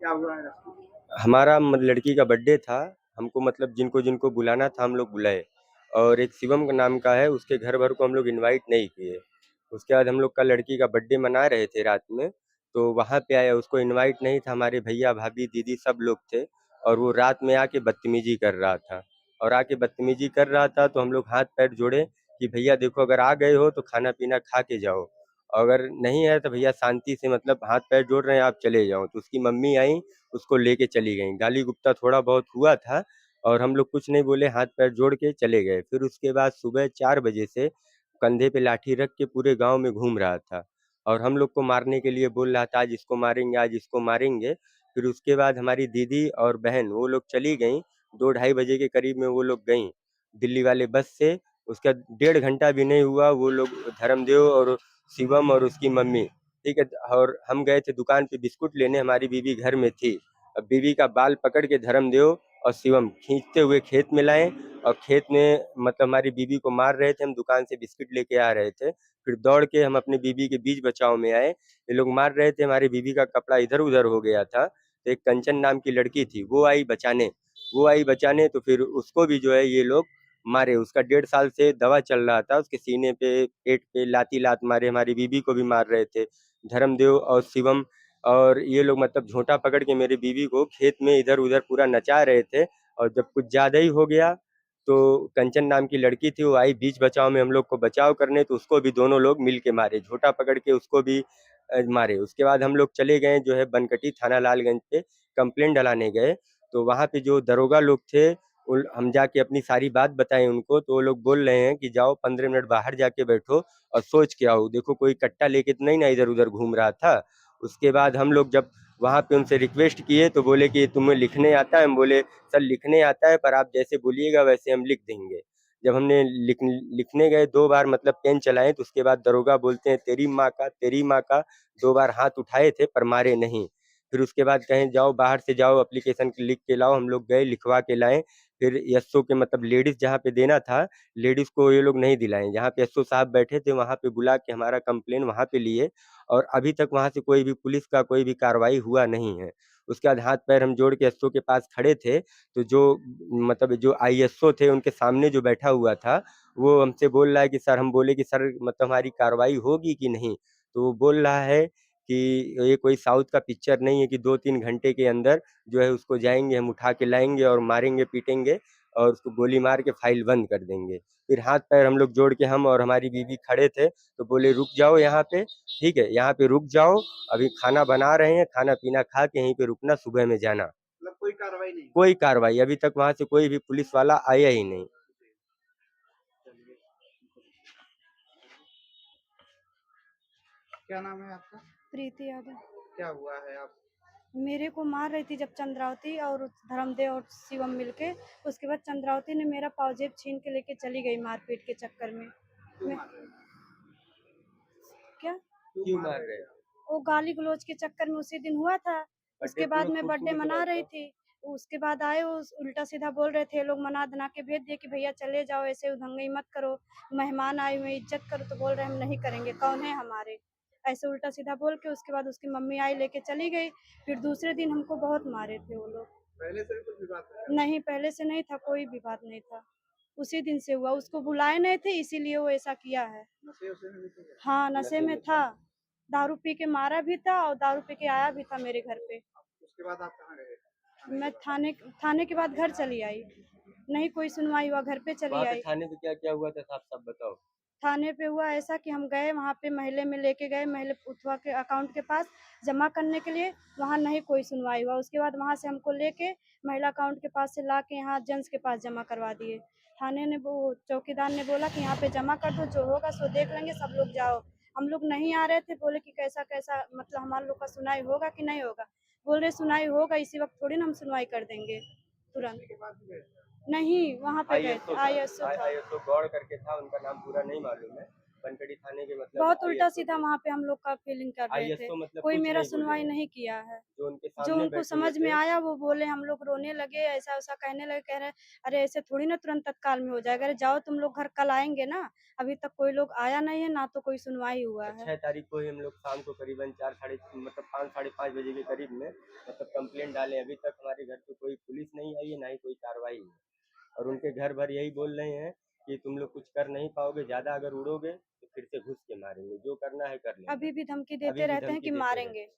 क्या हुआ है रास्ते में? हमारा लड़की का बर्थडे था। हमको मतलब जिनको जिनको बुलाना था हम लोग बुलाए, और एक शिवम का नाम का है, उसके घर भर को हम लोग इनवाइट नहीं किए। उसके बाद हम लोग का लड़की का बर्थडे मना रहे थे रात में, तो वहाँ पे आया, उसको इनवाइट नहीं था, हमारे भैया भाभी दीदी सब लोग थे, और वो रात में आके बदतमीजी कर रहा था। और आके बदतमीजी कर रहा था तो हम लोग हाथ पैर जोड़े कि भैया देखो, अगर आ गए हो तो खाना पीना खा के जाओ, अगर नहीं है तो भैया शांति से मतलब हाथ पैर जोड़ रहे हैं आप चले जाओ। तो उसकी मम्मी आई, उसको लेके चली गई, गाली गुप्ता थोड़ा बहुत हुआ था, और हम लोग कुछ नहीं बोले, हाथ पैर जोड़ के चले गए। फिर उसके बाद सुबह 4 बजे से कंधे पे लाठी रख के पूरे गांव में घूम रहा था, और हम लोग को मारने के लिए बोल रहा था, आज इसको मारेंगे, आज इसको मारेंगे। फिर उसके बाद हमारी दीदी और बहन वो लोग चली गई, 2-2:30 बजे के करीब में वो लोग गई दिल्ली वाले बस से। उसका 1.5 घंटा भी नहीं हुआ, वो लोग धर्मदेव और शिवम और उसकी मम्मी, ठीक है, और हम गए थे दुकान पे बिस्कुट लेने, हमारी बीवी घर में थी। अब बीवी का बाल पकड़ के धर्मदेव और शिवम खींचते हुए खेत में लाए, और खेत में मतलब हमारी बीवी को मार रहे थे, हम दुकान से बिस्किट लेके आ रहे थे। फिर दौड़ के हम अपनी बीवी के बीच बचाव में आए, ये लोग मार रहे थे, हमारी बीवी का कपड़ा इधर उधर हो गया था, तो एक कंचन नाम की लड़की थी, वो आई बचाने, तो फिर उसको भी जो है ये लोग मारे। उसका 1.5 साल से दवा चल रहा था, उसके सीने पे पेट पे लाती लात मारे, हमारी बीवी को भी मार रहे थे धर्मदेव और शिवम। और ये लोग मतलब झोंटा पकड़ के मेरी बीवी को खेत में इधर उधर पूरा नचा रहे थे। और जब कुछ ज्यादा ही हो गया तो कंचन नाम की लड़की थी, वो आई बीच बचाव में हम लोग को बचाव करने, तो उसको भी दोनों लोग मिल के मारे, झोटा पकड़ के उसको भी मारे। उसके बाद हम लोग चले गए जो है बनकटी थाना लालगंज पे, कंप्लेंट डलाने गए। तो वहाँ पे जो दरोगा लोग थे, हम जाके अपनी सारी बात बताएं उनको, तो वो लोग बोल रहे हैं कि जाओ 15 मिनट बाहर जाके बैठो और सोच के आओ, देखो कोई कट्टा लेके तो नहीं ना इधर उधर घूम रहा था। उसके बाद हम लोग जब वहाँ पे उनसे रिक्वेस्ट किए तो बोले कि तुम्हें लिखने आता है, हम बोले सर लिखने आता है, पर आप जैसे बोलिएगा वैसे हम लिख देंगे। जब हमने लिखने गए 2 बार मतलब पेन चलाए, तो उसके बाद दरोगा बोलते हैं तेरी माँ का, तेरी माँ का। 2 बार हाथ उठाए थे पर मारे नहीं। फिर उसके बाद कहें जाओ बाहर से जाओ, एप्लीकेशन लिख के लाओ, हम लोग गए लिखवा के लाए। फिर एसओ के मतलब लेडीज जहाँ पे देना था, लेडीज को ये लोग नहीं दिलाए, जहाँ पे एसओ साहब बैठे थे वहाँ पे बुला के हमारा कंप्लेन वहाँ पे लिए, और अभी तक वहाँ से कोई भी पुलिस का कोई भी कार्रवाई हुआ नहीं है। उसके बाद हाथ पैर हम जोड़ के एसओ के पास खड़े थे, तो जो मतलब जो आईएसओ थे उनके सामने जो बैठा हुआ था, वो हमसे बोल रहा है कि सर, हम बोले कि सर मतलब हमारी कार्रवाई होगी कि नहीं, तो वो बोल रहा है कि ये कोई साउथ का पिक्चर नहीं है कि 2-3 घंटे के अंदर जो है उसको जाएंगे हम उठा के लाएंगे और मारेंगे पीटेंगे और उसको गोली मार के फाइल बंद कर देंगे। फिर हाथ पैर हम लोग जोड़ के हम और हमारी बीवी खड़े थे, तो बोले रुक जाओ यहाँ पे, ठीक है यहाँ पे रुक जाओ, अभी खाना बना रहे हैं, खाना पीना खा के यहीं पे रुकना, सुबह में जाना। मतलब कोई कार्रवाई नहीं हुई? कोई कार्रवाई अभी तक वहां से कोई भी पुलिस वाला आया ही नहीं। चलिए। क्या नाम है आपका? प्रीति यादव। क्या हुआ है आप? मेरे को मार रही थी जब चंद्रावती और धर्मदेव और शिवम मिलके। उसके बाद चंद्रावती ने मेरा पाउजेब छीन के लेके चली गई मारपीट के चक्कर में। क्यों मैं मार रहे थे? क्या क्यों क्यों मार मार रहे रहे थे हैं? आप? वो गाली गलौज के चक्कर में उसी दिन हुआ था। बर्थडे उसके तो बाद लोग मैं खूब बर्थडे खूब मना रही मनाता। थी। उसके बाद आए वो उल्टा सीधा बोल रहे थे, लोग मना धना के भेज दिए कि भैया चले जाओ, ऐसे उधंगई मत करो, मेहमान आए हुए इज्जत करो। तो बोल रहे हम नहीं करेंगे, कौन है हमारे, ऐसे उल्टा सीधा बोल के उसके बाद उसकी मम्मी आई लेके चली गई। फिर दूसरे दिन हमको बहुत मारे थे वो लोग। पहले से भी कुछ विवाद था क्या? नहीं, पहले से नहीं था, कोई विवाद नहीं था। उसी दिन से हुआ, उसको बुलाए नहीं थे इसीलिए वो ऐसा किया है। नशे उसे में भी थे क्या? हाँ, नशे नशे में में था। था। दारू पी के मारा भी था और दारू पी के आया भी था मेरे घर पे। उसके बाद आप कहाँ गए थाने के मैं बाद? थाने के बाद घर चली आई। नहीं कोई सुनवाई हुआ, घर पे चली वहां पे आई। थाने पे क्या क्या हुआ था साहब, सब बताओ। थाने पे हुआ ऐसा कि हम गए वहाँ पे, महल्ले में लेके गए, महल्ले उठवा के अकाउंट के पास जमा करने के लिए। वहाँ नहीं कोई सुनवाई हुआ। उसके बाद वहाँ से हमको लेके महिला अकाउंट के पास से ला के यहाँ जेंट्स के पास जमा करवा दिए। थाने ने वो चौकीदार ने बोला कि यहाँ पे जमा कर दो, जो होगा सो देख लेंगे, सब लोग जाओ। हम लोग नहीं आ रहे थे, बोले कि कैसा कैसा मतलब हमारे लोग का सुनाई होगा कि नहीं होगा। बोल रहे सुनाई होगा, इसी वक्त थोड़ी ना हम सुनवाई कर देंगे तुरंत। पूछने के बाद भी गए थे? नहीं, वहाँ पे गए थे, आईएसओ था, आईएसओ था। आईएसओ गौड़ करके था, उनका नाम पूरा नहीं मालूम है, बनकड़ी थाने के मतलब बहुत उल्टा ISO सीधा वहाँ पे हम लोग का फीलिंग कर रहे थे। ISO मतलब कोई कुछ मेरा नहीं बोले सुनवाई हैं। नहीं किया है। जो उनके जो सामने उनको बैठे हुए समझ में थे, आया वो बोले, हम लोग रोने लगे, ऐसा-वैसा कहने लगे, कह रहे अरे ऐसे थोड़ी ना तुरंत तत्काल में हो जाएगा, अरे जाओ तुम लोग घर, कल आएँगे ना, अभी तक कोई लोग आया नहीं है, ना तो कोई सुनवाई हुआ है। 6 तारीख को ही हम लोग शाम को करीबन 4 साढ़े मतलब 5 साढ़े 5 बजे के करीब में मतलब कंप्लेंट डाले। अभी तक हमारे घर पे कोई पुलिस नहीं आई है, ना ही कोई कार्रवाई है। और उनके घर भर यही बोल रहे हैं कि तुम लोग कुछ कर नहीं पाओगे, ज़्यादा अगर उड़ोगे तो फिर से घुस के मारेंगे, जो करना है कर लेना। अभी भी धमकी अभी देते भी रहते हैं धमकी कि देते रहते मारेंगे। हैं।